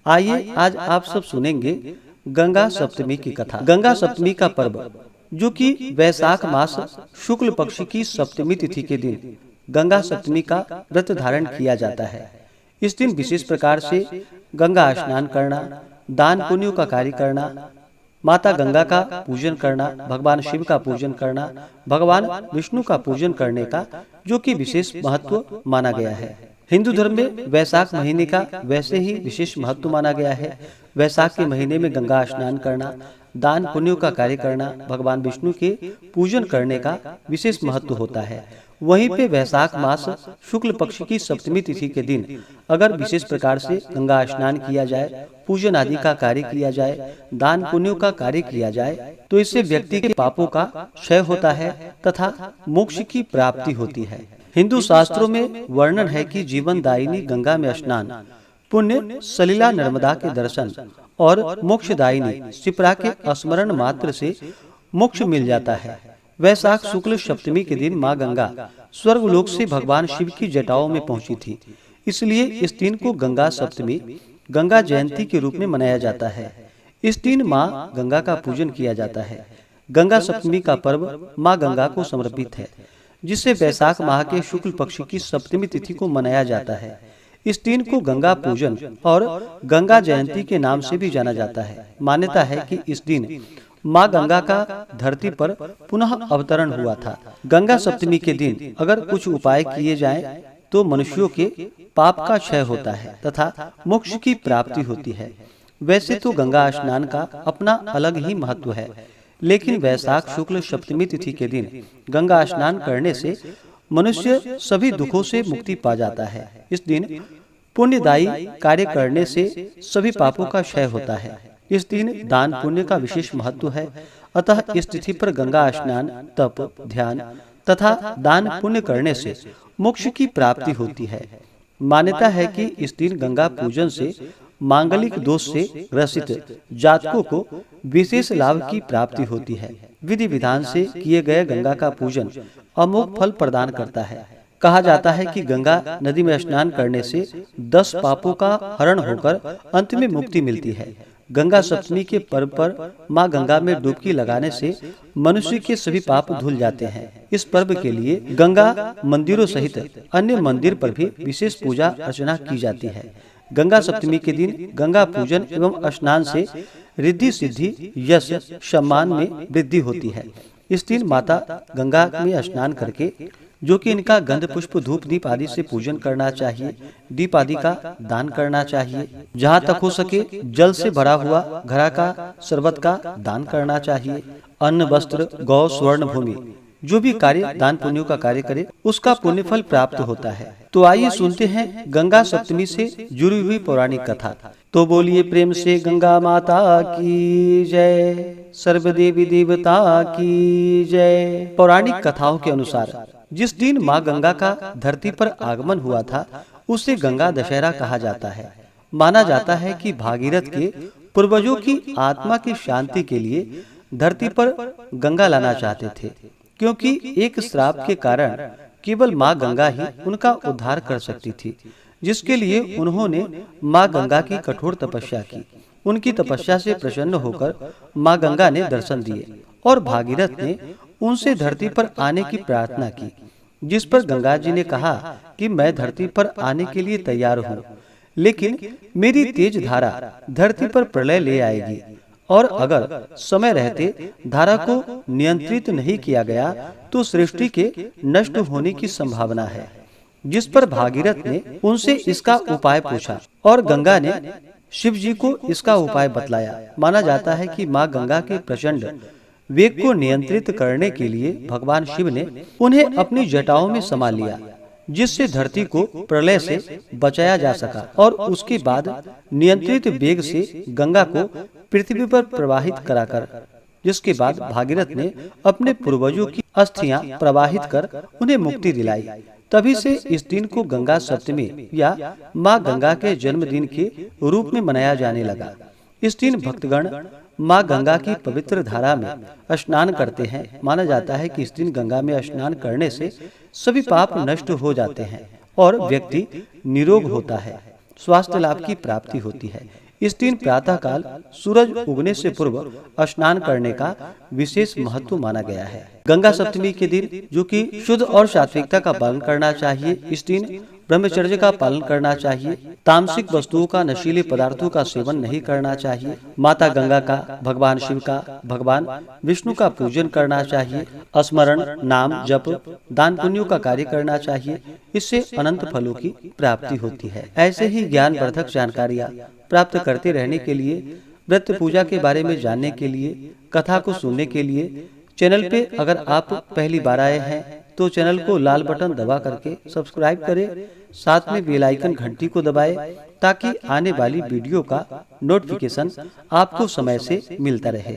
आइए आज आप सब सुनेंगे गंगा सप्तमी की कथा। गंगा सप्तमी का पर्व, जो कि वैशाख मास शुक्ल पक्ष की सप्तमी तिथि के दिन गंगा सप्तमी का व्रत धारण किया जाता है। इस दिन विशेष प्रकार से गंगा स्नान करना, दान पुण्यों का कार्य करना, माता गंगा का पूजन करना, भगवान शिव का पूजन करना, भगवान विष्णु का पूजन करने का जो कि विशेष महत्व माना गया है। हिंदू धर्म में वैशाख महीने का वैसे ही विशेष महत्व माना गया है। वैशाख के महीने में गंगा स्नान करना, दान पुण्यों का कार्य करना, भगवान विष्णु के पूजन करने का विशेष महत्व होता है। वहीं पे वैशाख मास शुक्ल पक्ष की सप्तमी तिथि के दिन अगर विशेष प्रकार से गंगा स्नान किया जाए, पूजन आदि का कार्य किया जाए, दान पुण्यों का कार्य किया जाए, तो इससे व्यक्ति के पापों का क्षय होता है तथा मोक्ष की प्राप्ति होती है। हिंदू शास्त्रों में वर्णन है कि जीवन दायिनी गंगा में स्नान, पुण्य सलिला नर्मदा के दर्शन और मोक्षदायिनी शिप्रा के स्मरण मात्र से मोक्ष मिल जाता है। वैशाख शुक्ल सप्तमी के दिन माँ गंगा स्वर्गलोक से भगवान शिव की जटाओं में पहुंची थी, इसलिए इस दिन को गंगा सप्तमी, गंगा जयंती के रूप में मनाया जाता है। इस दिन माँ गंगा का पूजन किया जाता है। गंगा सप्तमी का पर्व माँ गंगा को समर्पित है, जिससे वैशाख माह के शुक्ल पक्ष की सप्तमी तिथि को मनाया जाता है। इस दिन को गंगा पूजन और गंगा जयंती के नाम से भी जाना जाता है। मान्यता है कि इस दिन माँ गंगा का धरती पर पुनः अवतरण हुआ था। गंगा सप्तमी के दिन अगर कुछ उपाय किए जाएं, तो मनुष्यों के पाप का क्षय होता है तथा मोक्ष की प्राप्ति होती है। वैसे तो गंगा स्नान का अपना अलग ही महत्व है, लेकिन वैशाख शुक्ल सप्तमी तिथि के दिन गंगा स्नान करने से मनुष्य सभी दुखों से मुक्ति पा जाता है। इस दिन पुण्यदायी कार्य करने से सभी पापों का क्षय होता है। इस दिन दान पुण्य का विशेष महत्व है, अतः इस तिथि पर गंगा स्नान, तप, ध्यान तथा दान पुण्य करने से मोक्ष की प्राप्ति होती है। मान्यता है कि इस दिन गंगा पूजन से मांगलिक दोष से ग्रसित जातकों को विशेष लाभ की प्राप्ति होती है। विधि विधान से किए गए गंगा का पूजन अमोघ फल प्रदान करता है। कहा जाता है कि गंगा नदी में स्नान करने से 10 पापों का हरण होकर अंत में मुक्ति मिलती है। गंगा सप्तमी के पर्व पर माँ गंगा में डुबकी लगाने से मनुष्य के सभी पाप धुल जाते हैं। इस पर्व के लिए गंगा मंदिरों सहित अन्य मंदिर पर भी विशेष पूजा अर्चना की जाती है। गंगा सप्तमी के दिन गंगा पूजन एवं स्नान से रिद्धि सिद्धि यश सम्मान में वृद्धि होती है। इस दिन माता गंगा में स्नान करके, जो कि इनका गंध पुष्प धूप दीप आदि से पूजन करना चाहिए, दीप आदि का दान करना चाहिए। जहाँ तक हो सके जल से भरा हुआ घड़ा का शरबत का दान करना चाहिए। अन्न वस्त्र गौ स्वर्ण भूमि जो भी कार्य दान पुण्यों का कार्य करे, उसका पुण्य फल प्राप्त होता है। तो आइए सुनते हैं गंगा सप्तमी से जुड़ी हुई पौराणिक कथा। तो बोलिए प्रेम से गंगा माता की जय, सर्वदेवी देवता की जय। पौराणिक कथाओं के अनुसार जिस दिन माँ गंगा का धरती पर आगमन हुआ था, उसे गंगा दशहरा कहा जाता है। माना जाता है कि भागीरथ के पूर्वजों की आत्मा की शांति के लिए धरती पर गंगा लाना चाहते थे, क्योंकि एक श्राप के कारण केवल माँ गंगा ही उनका उद्धार कर सकती थी, जिसके लिए उन्होंने माँ गंगा की कठोर तपस्या की। उनकी तपस्या से प्रसन्न होकर माँ गंगा ने दर्शन दिए और भागीरथ ने उनसे धरती पर आने की प्रार्थना की, जिस पर गंगा जी ने कहा कि मैं धरती पर आने के लिए तैयार हूँ, लेकिन मेरी तेज धारा धरती पर प्रलय ले आएगी, और अगर समय रहते धारा को नियंत्रित नहीं किया गया तो सृष्टि के नष्ट होने की संभावना है। जिस पर भागीरथ ने उनसे इसका उपाय पूछा और गंगा ने शिव जी को इसका उपाय बतलाया। माना जाता है कि माँ गंगा के प्रचंड वेग को नियंत्रित करने के लिए भगवान शिव ने उन्हें अपनी जटाओं में समा लिया, जिससे धरती को प्रलय से बचाया जा सका, और उसके बाद नियंत्रित वेग से गंगा को पृथ्वी पर प्रवाहित कराकर, जिसके बाद भागीरथ ने अपने पूर्वजों की अस्थियां प्रवाहित कर उन्हें मुक्ति दिलाई। तभी से इस दिन को गंगा सप्तमी या माँ गंगा के जन्मदिन के रूप में मनाया जाने लगा। इस दिन भक्तगण माँ गंगा की पवित्र धारा में स्नान करते हैं। माना जाता है कि इस दिन गंगा में स्नान करने से सभी पाप नष्ट हो जाते हैं और व्यक्ति निरोग होता है, स्वास्थ्य लाभ की प्राप्ति होती है। इस दिन प्रातः काल सूरज उगने से पूर्व स्नान करने का विशेष महत्व माना गया है। गंगा सप्तमी के दिन जो कि शुद्ध और सात्विकता का पालन करना चाहिए, इस दिन ब्रह्मचर्य का पालन करना चाहिए। तामसिक वस्तुओं का, नशीले पदार्थों का सेवन नहीं करना चाहिए। माता गंगा का, भगवान शिव का, भगवान विष्णु का पूजन करना चाहिए। स्मरण, नाम जप, दान पुण्यों का कार्य करना चाहिए। इससे अनंत फलों की प्राप्ति होती है। ऐसे ही ज्ञानवर्धक जानकारियाँ प्राप्त करते रहने के लिए, व्रत पूजा के बारे में जानने के लिए, कथा को सुनने के लिए चैनल पे अगर आप पहली बार आए हैं तो चैनल को लाल बटन दबा करके सब्सक्राइब करें, साथ में बेल आइकन घंटी को दबाएं ताकि आने वाली वीडियो का नोटिफिकेशन आपको समय से मिलता रहे।